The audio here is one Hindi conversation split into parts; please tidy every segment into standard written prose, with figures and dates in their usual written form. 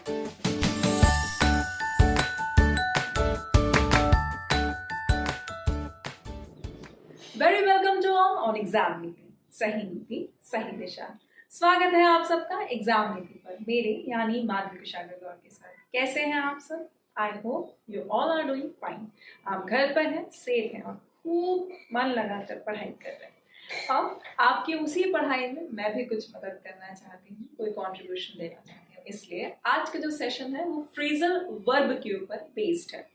Very welcome to all on exam Niti, सही नीति सही दिशा। स्वागत है आप सबका एग्जाम नीति पर मेरे यानी माधवी कुशागर गौर के साथ। कैसे हैं आप सब? I hope you all are doing fine. आप घर पर हैं, सेफ हैं और खूब मन लगाकर पढ़ाई कर रहे हैं। अब आपकी उसी पढ़ाई में मैं भी कुछ मदद करना चाहती हूँ, कोई कॉन्ट्रीब्यूशन देना चाहती हूँ। इसलिए आज का जो सेशन है वो फ्रेजल वर्ब के ऊपर बेस्ड है।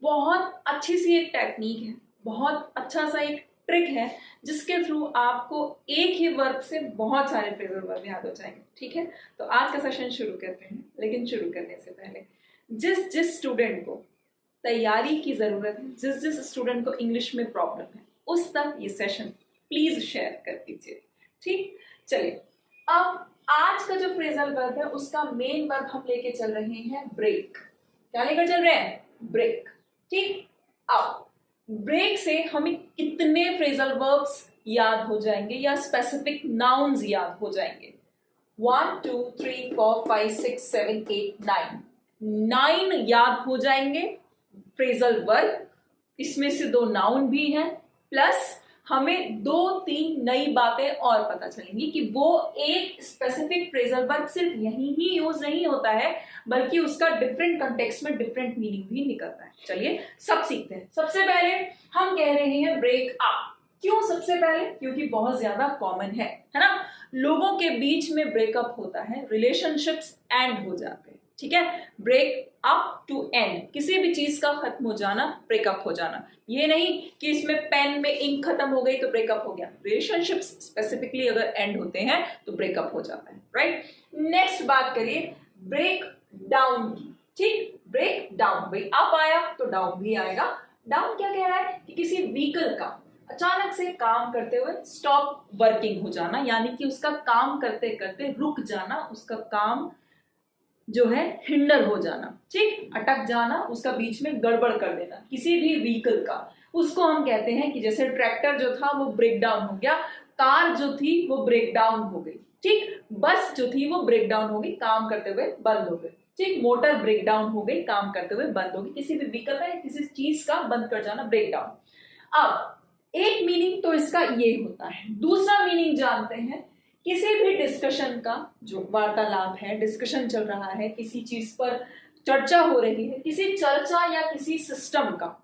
बहुत अच्छी सी एक टेक्निक है, बहुत अच्छा सा एक ट्रिक है जिसके थ्रू आपको एक ही वर्ब से बहुत सारे फ्रेजल वर्ब याद हो जाएंगे। ठीक है, तो आज का सेशन शुरू करते हैं। लेकिन शुरू करने से पहले जिस स्टूडेंट को तैयारी की ज़रूरत है, जिस स्टूडेंट को इंग्लिश में प्रॉब्लम है, उस तक ये सेशन प्लीज़ शेयर कर दीजिए। ठीक, चलिए अब आज का जो फ्रेजल वर्ब है उसका मेन वर्ब हम लेके चल रहे हैं ब्रेक। क्या लेकर चल रहे हैं? ब्रेक। ठीक, अब ब्रेक से हमें कितने फ्रेजल वर्ब्स याद हो जाएंगे या स्पेसिफिक नाउन्स याद हो जाएंगे? 1 2 3 4 5 6 7 8 9 याद हो जाएंगे फ्रेजल वर्ब। इसमें से 2 नाउन भी हैं, प्लस हमें 2-3 नई बातें और पता चलेंगी कि वो एक स्पेसिफिक फ्रेजल वर्ब सिर्फ यहीं ही यूज नहीं होता है, बल्कि उसका डिफरेंट कंटेक्स्ट में डिफरेंट मीनिंग भी निकलता है। चलिए सब सीखते हैं। सबसे पहले हम कह रहे हैं ब्रेक अप। क्यों सबसे पहले? क्योंकि बहुत ज्यादा कॉमन है ना। लोगों के बीच में ब्रेकअप होता है, रिलेशनशिप्स एंड हो जाते हैं। ठीक है, ब्रेक अप टू एंड, किसी भी चीज का खत्म हो जाना, ब्रेकअप हो जाना। ये नहीं कि इसमें पेन में इंक खत्म हो गई तो ब्रेकअप हो गया। रिलेशनशिप्स स्पेसिफिकली अगर एंड होते हैं तो ब्रेकअप हो जाता है। राइट, नेक्स्ट बात करिए ब्रेक डाउन की। ठीक, ब्रेक डाउन, भाई अप आया तो डाउन भी आएगा। डाउन क्या कह रहा है कि किसी व्हीकल का अचानक से काम करते हुए स्टॉप वर्किंग हो जाना, यानी कि उसका काम करते करते रुक जाना, उसका काम जो है हिंडर हो जाना। ठीक, अटक जाना, उसका बीच में गड़बड़ कर देना किसी भी व्हीकल का, उसको हम कहते हैं कि जैसे ट्रैक्टर जो था वो ब्रेक डाउन हो गया, कार जो थी वो ब्रेक डाउन हो गई। ठीक, बस जो थी वो ब्रेक डाउन हो गई, काम करते हुए बंद हो गई। ठीक, मोटर ब्रेक डाउन हो गई, काम करते हुए बंद हो गई। किसी भी व्हीकल का या किसी चीज का बंद कर जाना, ब्रेक डाउन। अब एक मीनिंग तो इसका ये होता है। दूसरा मीनिंग जानते हैं, किसी भी डिस्कशन का, जो वार्तालाप है, डिस्कशन चल रहा है, किसी चीज पर चर्चा हो रही है, किसी चर्चा या किसी सिस्टम का,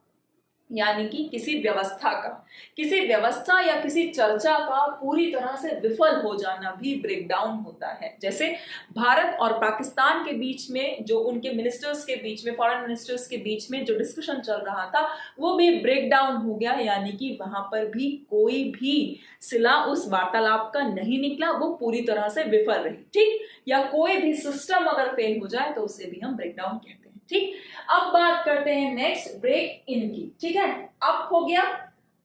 यानी कि किसी व्यवस्था या किसी चर्चा का पूरी तरह से विफल हो जाना भी ब्रेकडाउन होता है। जैसे भारत और पाकिस्तान के बीच में, जो उनके मिनिस्टर्स के बीच में, फॉरेन मिनिस्टर्स के बीच में जो डिस्कशन चल रहा था वो भी ब्रेकडाउन हो गया, यानी कि वहां पर भी कोई भी सिला उस वार्तालाप का नहीं निकला, वो पूरी तरह से विफल रही। ठीक, या कोई भी सिस्टम अगर फेल हो जाए तो उसे भी हम ब्रेकडाउन कहते हैं। ठीक, अब बात करते हैं नेक्स्ट ब्रेक इन की। ठीक है, अप हो गया,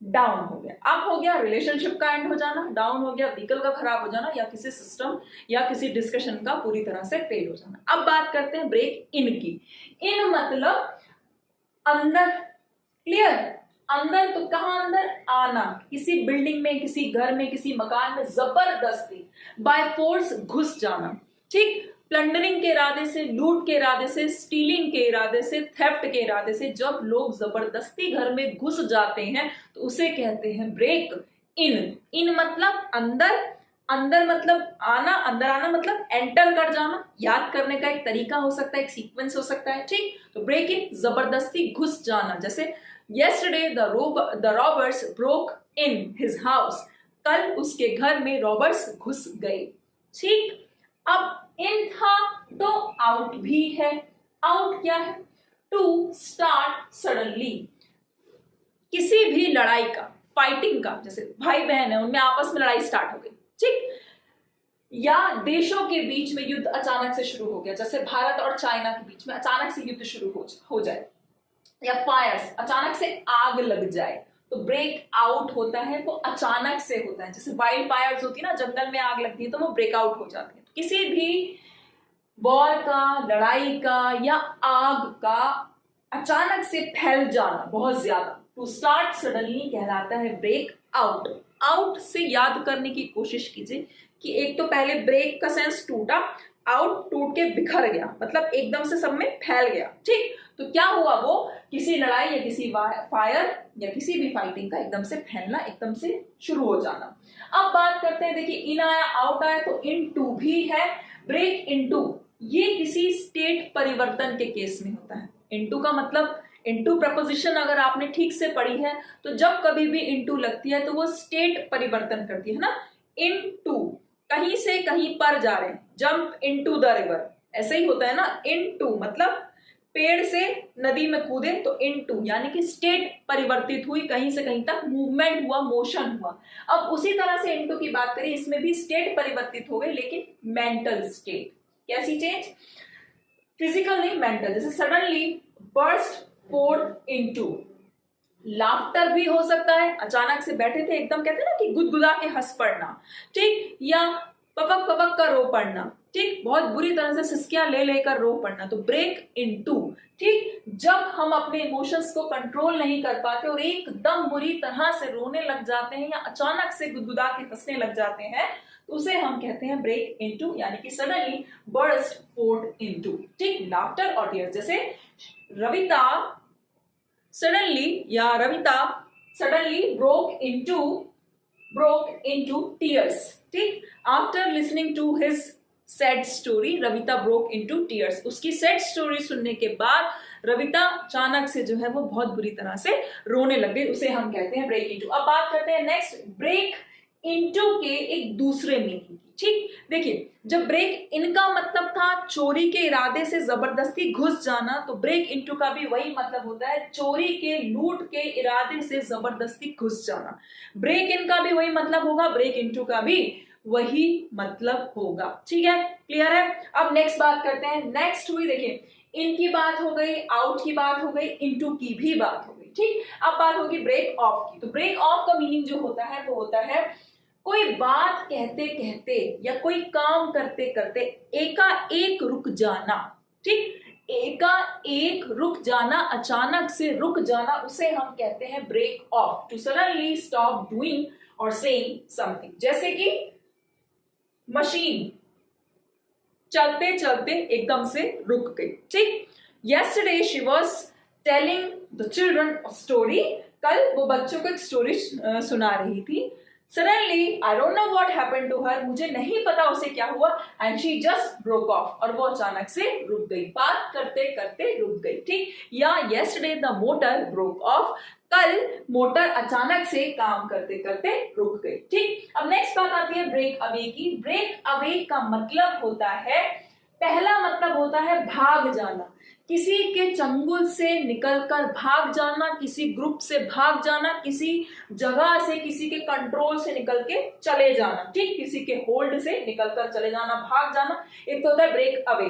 डाउन हो गया। अप हो गया रिलेशनशिप का एंड हो जाना, डाउन हो गया व्हीकल का खराब हो जाना या किसी सिस्टम या किसी डिस्कशन का पूरी तरह से फेल हो जाना। अब बात करते हैं ब्रेक इन की। इन मतलब अंदर। क्लियर? अंदर तो कहां अंदर? आना, किसी बिल्डिंग में, किसी घर में, किसी मकान में जबरदस्ती बाय फोर्स घुस जाना। ठीक, प्लंडरिंग के इरादे से, लूट के इरादे से, स्टीलिंग के इरादे से, थेफ्ट के इरादे से जब लोग जबरदस्ती घर में घुस जाते हैं तो उसे कहते हैं ब्रेक इन। इन मतलब अंदर, अंदर मतलब आना, अंदर आना मतलब एंटर कर जाना। याद करने का एक तरीका हो सकता है, एक सीक्वेंस हो सकता है। ठीक, तो ब्रेक इन जबरदस्ती घुस जाना। जैसे yesterday the robbers broke in his house, कल उसके घर में रॉबर्स घुस गए। ठीक, अब इन था तो आउट भी है। आउट क्या है? टू स्टार्ट सडनली, किसी भी लड़ाई का, फाइटिंग का, जैसे भाई बहन है उनमें आपस में लड़ाई स्टार्ट हो गई। ठीक, या देशों के बीच में युद्ध अचानक से शुरू हो गया, जैसे भारत और चाइना के बीच में अचानक से युद्ध शुरू हो जाए, या फायर्स, अचानक से आग लग जाए तो ब्रेक आउट होता है, वो अचानक से होता है। जैसे वाइल्ड फायर्स होती है ना, जंगल में आग लगती है तो वो ब्रेकआउट हो जाती है। किसी भी वॉर का, लड़ाई का या आग का अचानक से फैल जाना बहुत ज्यादा, टू स्टार्ट सडनली कहलाता है ब्रेक आउट। आउट से याद करने की कोशिश कीजिए कि एक तो पहले ब्रेक का सेंस टूटा, आउट, टूट के बिखर गया, मतलब एकदम से सब में फैल गया। ठीक, तो क्या हुआ, वो किसी लड़ाई या किसी फायर या किसी भी फाइटिंग का एकदम से फैलना, एकदम से शुरू हो जाना। अब बात करते हैं, देखिए इन आया आउट आया तो इनटू भी है, ब्रेक इनटू ये किसी स्टेट परिवर्तन के केस में होता है। इनटू का मतलब, इनटू प्रपोजिशन अगर आपने ठीक से पढ़ी है तो जब कभी भी इनटू लगती है तो वो स्टेट परिवर्तन करती है ना। इनटू कहीं से कहीं पर जा रहे हैं, जंप इनटू द रिवर, ऐसे ही होता है ना। इनटू मतलब पेड़ से नदी में कूदे, तो इनटू यानी कि स्टेट परिवर्तित हुई, कहीं से कहीं तक मूवमेंट हुआ, मोशन हुआ। अब उसी तरह से इनटू की बात करें, इसमें भी स्टेट परिवर्तित हो गए, लेकिन मेंटल स्टेट। कैसी चेंज? फिजिकल नहीं, मेंटल। जैसे suddenly burst fourth into, laughter भी हो सकता है, अचानक से बैठे थे एकदम, कहते हैं ना कि गुदगुदा के हंस पड़ना, ठीक, या पपक पपक कर रो पड़ना, ठीक, बहुत बुरी तरह से सिसकियां ले लेकर रो पड़ना, तो ब्रेक इनटू। ठीक, जब हम अपने इमोशंस को कंट्रोल नहीं कर पाते और एकदम बुरी तरह से रोने लग जाते हैं या अचानक से गुदगुदा के हंसने लग जाते हैं, तो उसे हम कहते हैं ब्रेक इनटू, यानी कि सडनली बर्स्ट फोर्थ इनटू। ठीक, लाफ्टर और टीयर्स। जैसे Ravita suddenly broke into tears. ठीक, after listening to his sad story, Ravita broke into tears. उसकी sad story सुनने के बाद रविता अचानक से जो है वो बहुत बुरी तरह से रोने लग गई, उसे हम कहते हैं ब्रेक इनटू। अब बात करते हैं नेक्स्ट, ब्रेक इनटू के एक दूसरे मीनिंग की। ठीक, देखिए जब ब्रेक इन का मतलब था चोरी के इरादे से जबरदस्ती घुस जाना, तो ब्रेक इनटू का भी वही मतलब होता है, चोरी के, लूट के इरादे से जबरदस्ती घुस जाना। ब्रेक इन का भी वही मतलब होगा, ब्रेक इनटू का भी वही मतलब होगा। ठीक है, क्लियर है। अब नेक्स्ट बात करते हैं, नेक्स्ट हुई, देखिए इन की बात हो गई, आउट की बात हो गई, इनटू की भी बात हो गई। ठीक, अब बात होगी ब्रेक ऑफ की। तो ब्रेक ऑफ का मीनिंग जो होता है वो होता है कोई बात कहते कहते या कोई काम करते करते एकाएक रुक जाना। ठीक, एकाएक रुक जाना, अचानक से रुक जाना, उसे हम कहते हैं break off. To suddenly stop doing और सेइंग समथिंग। जैसे कि मशीन चलते चलते एकदम से रुक गई। ठीक, yesterday she was telling the children a story, कल वो बच्चों को एक स्टोरी सुना रही थी। Suddenly, I don't know what happened to her, मुझे नहीं पता उसे क्या हुआ, and she just broke off, और वो अचानक से रुक गई, बात करते करते रुक गई। ठीक, या yesterday the motor broke off, कल मोटर अचानक से काम करते करते रुक गई। ठीक, अब नेक्स्ट बात आती है ब्रेक अवे की। ब्रेक अवे का मतलब होता है, पहला मतलब होता है भाग जाना, किसी के चंगुल से निकलकर भाग जाना, किसी ग्रुप से भाग जाना, किसी जगह से, किसी के कंट्रोल से निकल के चले जाना। ठीक, किसी के होल्ड से निकलकर चले जाना, भाग जाना, एक तो होता है ब्रेक अवे।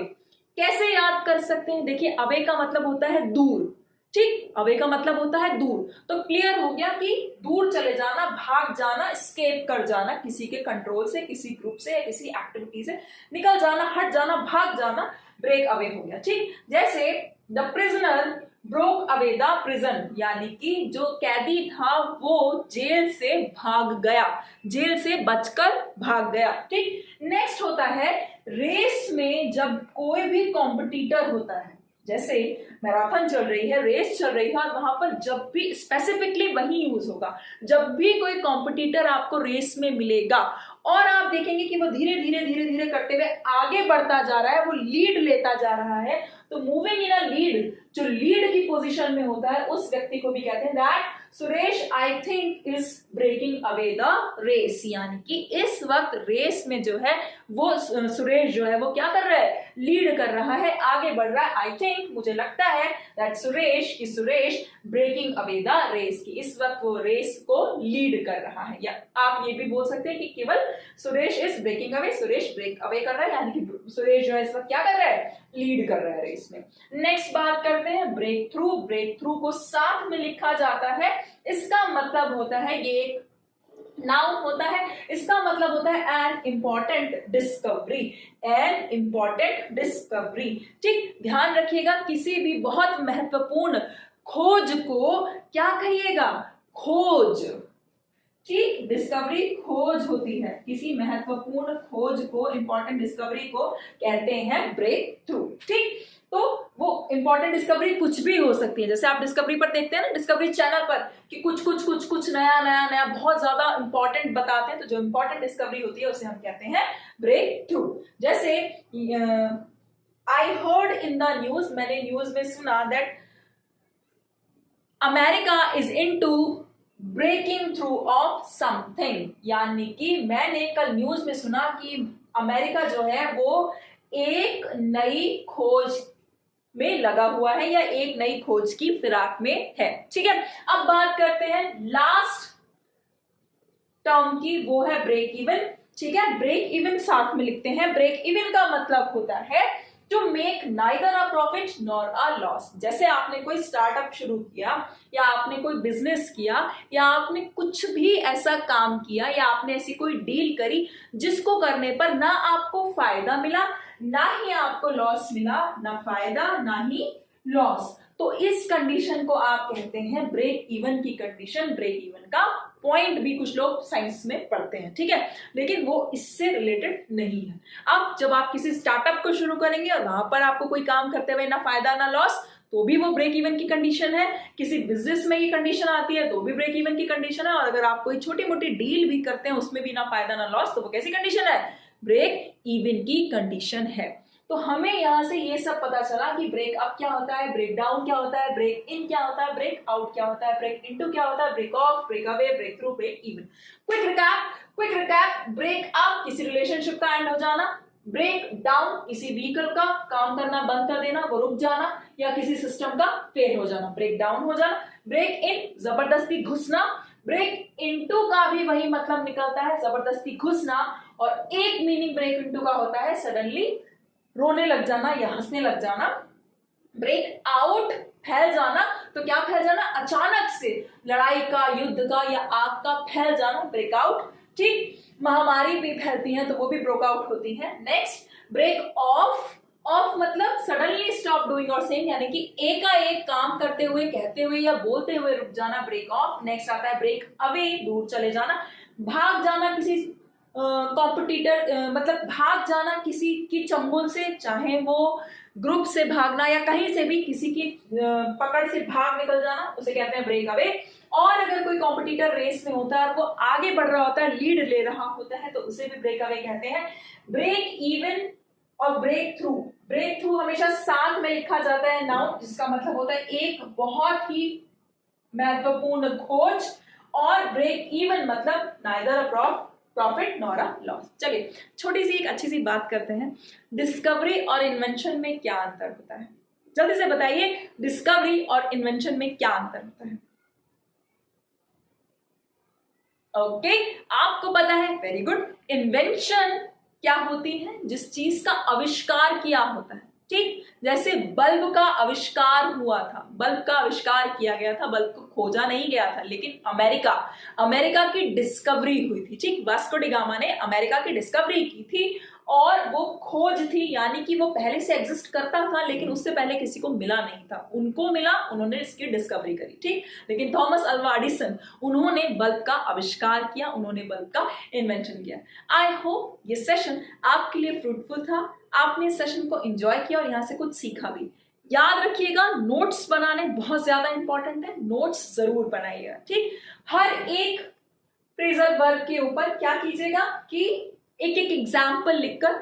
कैसे याद कर सकते हैं? देखिए अवे का मतलब होता है दूर। ठीक, अवे का मतलब होता है दूर, तो क्लियर हो गया कि दूर चले जाना, भाग जाना, एस्केप कर जाना, किसी के कंट्रोल से, किसी ग्रुप से या किसी एक्टिविटी से निकल जाना, हट जाना, भाग जाना, ब्रेक अवे हो गया। ठीक, जैसे the prisoner broke away the prison, यानी कि जो कैदी था वो जेल से भाग गया, जेल से बचकर भाग गया। ठीक, नेक्स्ट होता है रेस में जब कोई भी कॉम्पिटिटर होता है, जैसे मैराथन चल रही है, रेस चल रही है, और वहां पर जब भी स्पेसिफिकली वही यूज होगा, जब भी कोई कॉम्पिटिटर आपको रेस में मिलेगा और आप देखेंगे कि वो धीरे धीरे धीरे धीरे करते हुए आगे बढ़ता जा रहा है, वो लीड लेता जा रहा है, तो मूविंग इन अ लीड, जो लीड की पोजीशन में होता है उस व्यक्ति को भी कहते हैं that Suresh I think is breaking away the race, यानी कि इस वक्त रेस में जो है वो सुरेश जो है वो क्या कर रहा है, लीड कर रहा है, आगे बढ़ रहा है। आई थिंक, मुझे लगता है, that Suresh breaking away the race, की इस वक्त वो रेस को लीड कर रहा है। या आप ये भी बोल सकते हैं कि केवल Suresh is breaking away, Suresh break away कर रहा है, यानी कि सुरेश जो है इस वक्त क्या कर रहा है, लीड कर रहा है रेस में। नेक्स्ट बात करते हैं ब्रेक थ्रू। ब्रेक थ्रू को साथ में लिखा जाता है, इसका मतलब होता है, ये एक नाउन होता है, इसका मतलब होता है an important discovery, an important discovery. ठीक, ध्यान रखिएगा, किसी भी बहुत महत्वपूर्ण खोज को क्या कहिएगा, खोज। ठीक, डिस्कवरी खोज होती है, किसी महत्वपूर्ण खोज को, इंपॉर्टेंट डिस्कवरी को कहते हैं ब्रेक थ्रू। ठीक, तो वो इंपॉर्टेंट डिस्कवरी कुछ भी हो सकती है, जैसे आप डिस्कवरी पर देखते हैं ना, डिस्कवरी चैनल पर कि कुछ नया नया नया बहुत ज्यादा इंपॉर्टेंट बताते हैं, तो जो इंपॉर्टेंट डिस्कवरी होती है उसे हम कहते हैं ब्रेक थ्रू। जैसे I heard in the news, मैंने न्यूज में सुना that America is into breaking through of something, यानी कि मैंने कल न्यूज में सुना कि अमेरिका जो है वो एक नई खोज में लगा हुआ है या एक नई खोज की फिराक में है। ठीक है, अब बात करते हैं लास्ट टर्म की, वो है ब्रेक इवन। ठीक है, ब्रेक इवन साथ में लिखते हैं। ब्रेक इवन का मतलब होता है to make neither a profit nor a loss. जैसे आपने कोई स्टार्टअप शुरू किया, या आपने कोई बिजनेस किया, या आपने कुछ भी ऐसा काम किया, या आपने ऐसी कोई डील करी जिसको करने पर ना आपको फायदा मिला ना ही आपको लॉस मिला, ना फायदा ना ही लॉस, तो इस कंडीशन को आप कहते हैं ब्रेक इवन की कंडीशन। ब्रेक इवन का पॉइंट भी कुछ लोग साइंस में पढ़ते हैं, ठीक है, लेकिन वो इससे रिलेटेड नहीं है। अब जब आप किसी स्टार्टअप को शुरू करेंगे और वहां पर आपको कोई काम करते हुए ना फायदा ना लॉस, तो भी वो ब्रेक इवन की कंडीशन है। किसी बिजनेस में ये कंडीशन आती है तो भी ब्रेक इवन की कंडीशन है। और अगर आप कोई छोटी मोटी डील भी करते हैं उसमें भी ना फायदा ना लॉस, तो वो कैसी कंडीशन है? ब्रेक इवन की कंडीशन है। तो हमें यहां से ये सब पता चला कि ब्रेक अप क्या होता है, ब्रेक डाउन क्या होता है, ब्रेक इन क्या होता है, ब्रेक आउट क्या होता है, ब्रेक इनटू क्या होता है, break off, break away, break through, break even. Quick recap, break up किसी रिलेशनशिप का एंड हो जाना, ब्रेक डाउन किसी व्हीकल का काम करना बंद कर देना, वो रुक जाना, या किसी सिस्टम का फेल हो जाना, ब्रेक डाउन हो जाना। ब्रेक इन जबरदस्ती घुसना, ब्रेक इनटू का भी वही मतलब निकलता है, जबरदस्ती घुसना। और एक मीनिंग ब्रेक इनटू का होता है सडनली रोने लग जाना या हंसने लग जाना। ब्रेक आउट फैल जाना, तो क्या फैल जाना? अचानक से लड़ाई का, युद्ध का या आग का फैल जाना, ब्रेकआउट। ठीक, महामारी भी फैलती है तो वो भी ब्रेकआउट होती है। नेक्स्ट ब्रेक ऑफ, ऑफ मतलब सडनली स्टॉप डूइंग और सेइंग, यानी कि एकाएक काम करते हुए, कहते हुए या बोलते हुए रुक जाना, ब्रेक ऑफ। नेक्स्ट आता है ब्रेक अवे, दूर चले जाना, भाग जाना किसी कॉम्पिटिटर, मतलब भाग जाना किसी की चंगुल से, चाहे वो ग्रुप से भागना या कहीं से भी किसी की पकड़ से भाग निकल जाना, उसे कहते हैं ब्रेक अवे। और अगर कोई कॉम्पिटिटर रेस में होता है और वो आगे बढ़ रहा होता है, लीड ले रहा होता है, तो उसे भी ब्रेक अवे कहते हैं। ब्रेक इवन और ब्रेक थ्रू, ब्रेक थ्रू हमेशा साथ में लिखा जाता है नाउन, जिसका मतलब होता है एक बहुत ही महत्वपूर्ण खोज। और ब्रेक इवन मतलब neither a profit nor a loss. चलिए छोटी सी एक अच्छी सी बात करते हैं, डिस्कवरी और इन्वेंशन में क्या अंतर होता है? जल्दी से बताइए, डिस्कवरी और इन्वेंशन में क्या अंतर होता है? ओके, आपको पता है, वेरी गुड। इन्वेंशन क्या होती है? जिस चीज का आविष्कार किया होता है। ठीक, जैसे बल्ब का आविष्कार हुआ था, बल्ब का आविष्कार किया गया था, बल्ब को खोजा नहीं गया था, लेकिन अमेरिका की डिस्कवरी हुई थी। ठीक, वास्को डी गामा ने अमेरिका की डिस्कवरी की थी, और वो खोज थी, यानी कि वो पहले से एग्जिस्ट करता था लेकिन उससे पहले किसी को मिला नहीं था, उनको मिला, उन्होंने इसकी डिस्कवरी करी। ठीक, लेकिन थॉमस अल्वा एडिसन, उन्होंने बल्ब का आविष्कार किया, उन्होंने बल्ब का इन्वेंशन किया। आई होप ये सेशन आपके लिए फ्रूटफुल था, आपने इस सेशन को एंजॉय किया और यहाँ से कुछ सीखा भी। याद रखिएगा, नोट्स बनाने बहुत ज्यादा इंपॉर्टेंट है, नोट्स जरूर बनाइएगा। ठीक, हर एक फ्रेजल वर्ब के ऊपर क्या कीजिएगा कि एक एक एग्जाम्पल लिखकर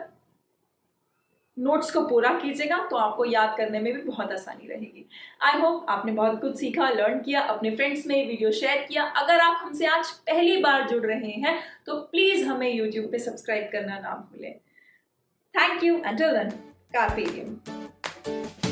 नोट्स को पूरा कीजिएगा, तो आपको याद करने में भी बहुत आसानी रहेगी। आई होप आपने बहुत कुछ सीखा, लर्न किया, अपने फ्रेंड्स में वीडियो शेयर किया। अगर आप हमसे आज पहली बार जुड़ रहे हैं तो प्लीज हमें यूट्यूब पे सब्सक्राइब करना ना भूलें। Thank you, until then, Carpe Diem.